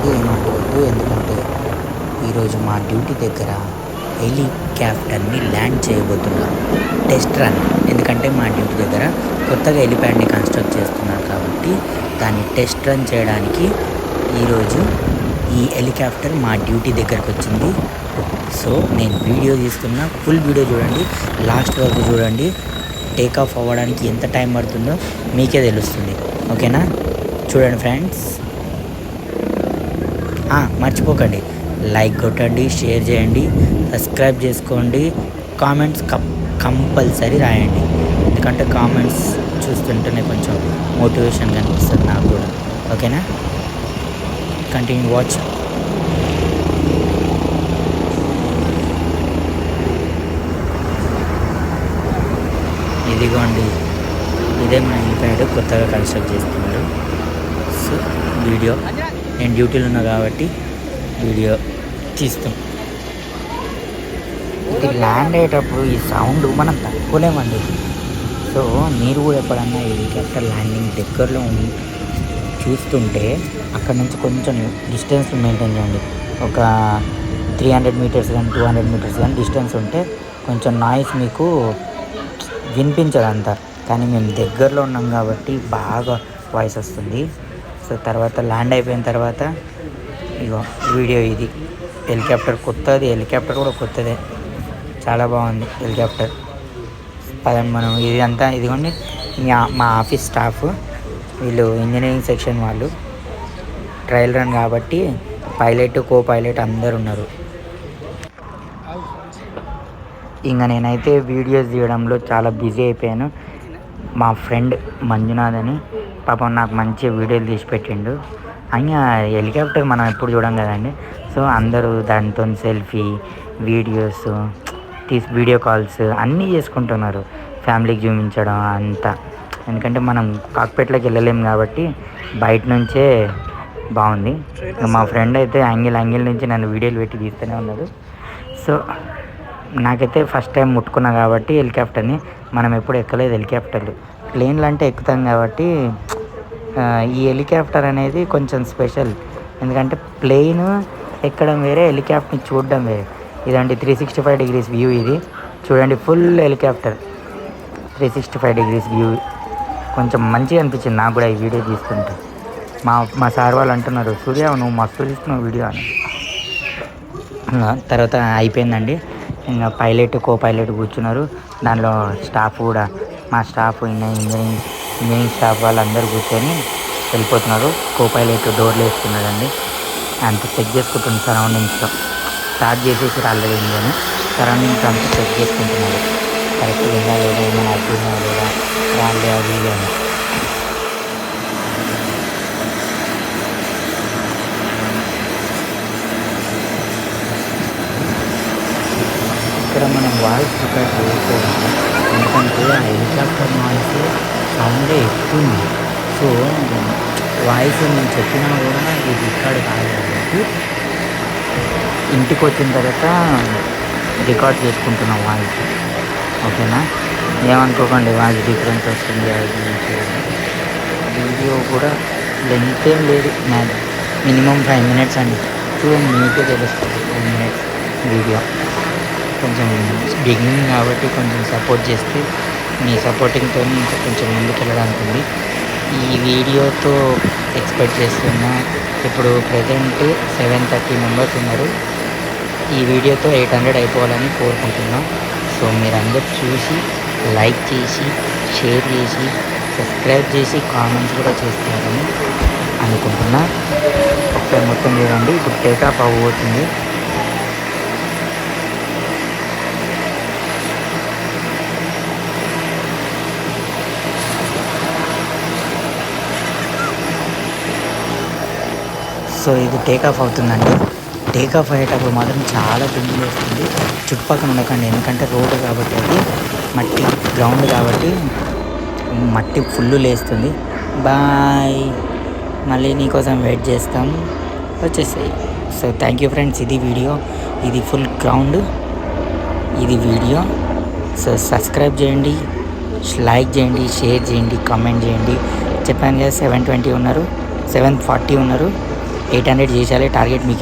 అయితే ఏమనుకోవద్దు. ఎందుకంటే ఈరోజు మా డ్యూటీ దగ్గర హెలికాప్టర్ని ల్యాండ్ చేయబోతున్నారు. Test run. ఎందుకంటే మా డ్యూటీ దగ్గర కొత్తగా హెలిప్యాడ్ని కన్స్ట్రక్ట్ చేస్తున్నారు కాబట్టి దాన్ని టెస్ట్ రన్ చేయడానికి ఈరోజు ఈ హెలికాప్టర్ మా డ్యూటీ దగ్గరకు వచ్చింది. సో నేను వీడియో తీస్తున్నా, ఫుల్ వీడియో చూడండి, లాస్ట్ వరకు చూడండి. టేక్ ఆఫ్ అవ్వడానికి ఎంత టైం పడుతుందో మీకే తెలుస్తుంది. ఓకేనా? చూడండి ఫ్రెండ్స్. మర్చిపోకండి, లైక్ కొట్టండి, షేర్ చేయండి, సబ్స్క్రైబ్ చేసుకోండి, కామెంట్స్ కంపల్సరీ రాయండి. ఎందుకంటే కామెంట్స్ చూస్తుంటేనే కొంచెం మోటివేషన్ కనిపిస్తుంది నాకు కూడా. ఓకేనా? Continue watch. ఇదిగోండి, ఇదే మన హెలిప్యాడ్ కొత్తగా కన్స్ట్రక్ట్ చేస్తున్నారు. సో వీడియో నేను డ్యూటీలో ఉన్నా కాబట్టి వీడియో తీస్తాం. ఇది ల్యాండ్ అయ్యేటప్పుడు ఈ సౌండ్ మనం తట్టుకోలేమండి. సో మీరు కూడా ఎప్పుడన్నా హెలికాప్టర్ ల్యాండింగ్ దగ్గరలో చూస్తుంటే అక్కడ నుంచి కొంచెం డిస్టెన్స్ మెయింటైన్ చేయండి. ఒక 300 మీటర్స్ కానీ 200 మీటర్స్ కానీ డిస్టెన్స్ ఉంటే కొంచెం నాయిస్ మీకు వినిపించదు అంతా. కానీ మేము దగ్గరలో ఉన్నాం కాబట్టి బాగా వాయిస్ వస్తుంది. సో తర్వాత ల్యాండ్ అయిపోయిన తర్వాత ఇగో వీడియో ఇది. హెలికాప్టర్ కొత్తది, హెలికాప్టర్ కూడా కొత్తదే, చాలా బాగుంది హెలికాప్టర్. పదండి మనం. ఇది అంతా ఇదిగోండి మా ఆఫీస్ స్టాఫ్, వీళ్ళు ఇంజనీరింగ్ సెక్షన్ వాళ్ళు. ట్రయల్ రన్ కాబట్టి పైలట్, కో పైలట్ అందరు ఉన్నారు. ఇంకా నేనైతే వీడియోస్ తీయడంలో చాలా బిజీ అయిపోయాను. మా ఫ్రెండ్ మంజునాథ్ అని పాపం నాకు మంచి వీడియోలు తీసి పెట్టిండు. అయినా హెలికాప్టర్ మనం ఎప్పుడు చూడం కదండి. సో అందరూ దాంతో సెల్ఫీ వీడియోస్ వీడియో కాల్స్ అన్నీ చేసుకుంటున్నారు, ఫ్యామిలీకి చూపించడం అంతా. ఎందుకంటే మనం కాక్పిట్లోకి వెళ్ళలేము కాబట్టి బయట నుంచే బాగుంది. మా ఫ్రెండ్ అయితే యాంగిల్ నుంచి నన్ను వీడియోలు పెట్టి తీస్తూనే ఉన్నాడు. సో నాకైతే ఫస్ట్ టైం ముట్టుకున్నా కాబట్టి హెలికాప్టర్ని, మనం ఎప్పుడు ఎక్కలేదు హెలికాప్టర్లు. ప్లేన్లు అంటే ఎక్కుతాం కాబట్టి ఈ హెలికాప్టర్ అనేది కొంచెం స్పెషల్. ఎందుకంటే ప్లేన్ ఎక్కడం వేరే, హెలికాప్టర్ని చూడడం వేరే. ఇదండి 365 డిగ్రీస్ వ్యూ. ఇది చూడండి, ఫుల్ హెలికాప్టర్ 365 డిగ్రీస్ వ్యూ. కొంచెం మంచిగా అనిపించింది నాకు కూడా ఈ వీడియో తీస్తుంటే. మా సార్ వాళ్ళు అంటున్నారు, సూర్య నువ్వు మస్తు తీస్తున్నావు వీడియో అని. తర్వాత అయిపోయిందండి. ఇంకా పైలట్, కో పైలట్ కూర్చున్నారు. దానిలో స్టాఫ్ కూడా, మా స్టాఫ్ ఇంజనీరింగ్ స్టాఫ్ వాళ్ళందరూ కూర్చొని వెళ్ళిపోతున్నారు. కో పైలట్ డోర్లు వేసుకున్నాడండి, అంత చెక్ చేసుకుంటుంది సరౌండింగ్స్లో. స్టార్ట్ చేసేసి ఆల్రెడీ ఇంజన్ సరౌండింగ్స్ అంతా చెక్ చేసుకుంటున్నారు. కరెక్ట్గా ఉందా లేదా, ఏమైనా అడ్డున్నా లేదా, రాలే అది అని. ఇక్కడ మనం వాయిస్ రికార్డ్ చేసుకోవాలి. ఎందుకంటే ఆ హెలికాప్టర్ నాయిస్ సౌండే ఎక్కువ. సో వాయిస్ నేను చెప్పినా కూడా ఇది రికార్డ్ కాదు కాబట్టి ఇంటికి వచ్చిన తర్వాత రికార్డ్ చేసుకుంటున్నాం వాయిస్. ఓకేనా? ఏమనుకోకండి వాయిస్ డిఫరెన్స్ వస్తుంది. అది వీడియో కూడా లెంత్ ఏం లేదు, మినిమం 5 మినిట్స్ అండి. చూడండి మీకే తెలుస్తుంది 5 మినిట్స్ వీడియో. కొంచెం బిగినింగ్ కాబట్టి కొంచెం సపోర్ట్ చేస్తే మీ సపోర్టింగ్తో ఇంకా కొంచెం ముందుకు వెళ్ళడానికి ఉంది. ఈ వీడియోతో ఎక్స్పెక్ట్ చేస్తున్నా ఇప్పుడు ప్రజెంట్ 730 మెంబర్స్ ఉన్నారు. ఈ వీడియోతో 800 అయిపోవాలని కోరుకుంటున్నాం. సో మీరందరూ చూసి లైక్ చేసి, షేర్ చేసి, సబ్స్క్రైబ్ చేసి, కామెంట్స్ కూడా చేస్తారని అనుకుంటున్నా. ఒకసారి మొత్తం చూడండి. ఇప్పుడు టేకాఫ్ అవ్వబోతుంది. సో ఇది టేకాఫ్ అవుతుందండి. టేకాఫ్ అయ్యేటప్పుడు మాత్రం చాలా దుమ్ము వేస్తుంది. చుట్టుపక్కల ఉండకండి, ఎందుకంటే రోడ్డు కాబట్టి, అది మట్టి గ్రౌండ్ కాబట్టి మట్టి ఫుల్ లేస్తుంది. బాయ్, మళ్ళీ నీకోసం వెయిట్ చేస్తాం, వచ్చేసాయి. So thank you friends. ఇది వీడియో, ఇది ఫుల్ గ్రౌండ్, ఇది వీడియో. సో సబ్స్క్రైబ్ చేయండి, లైక్ చేయండి, షేర్ చేయండి, కామెంట్ చేయండి. చెప్పాను కదా 720 ఉన్నారు, 740 ఉన్నారు. 800 చేసేయాలి టార్గెట్ మీకు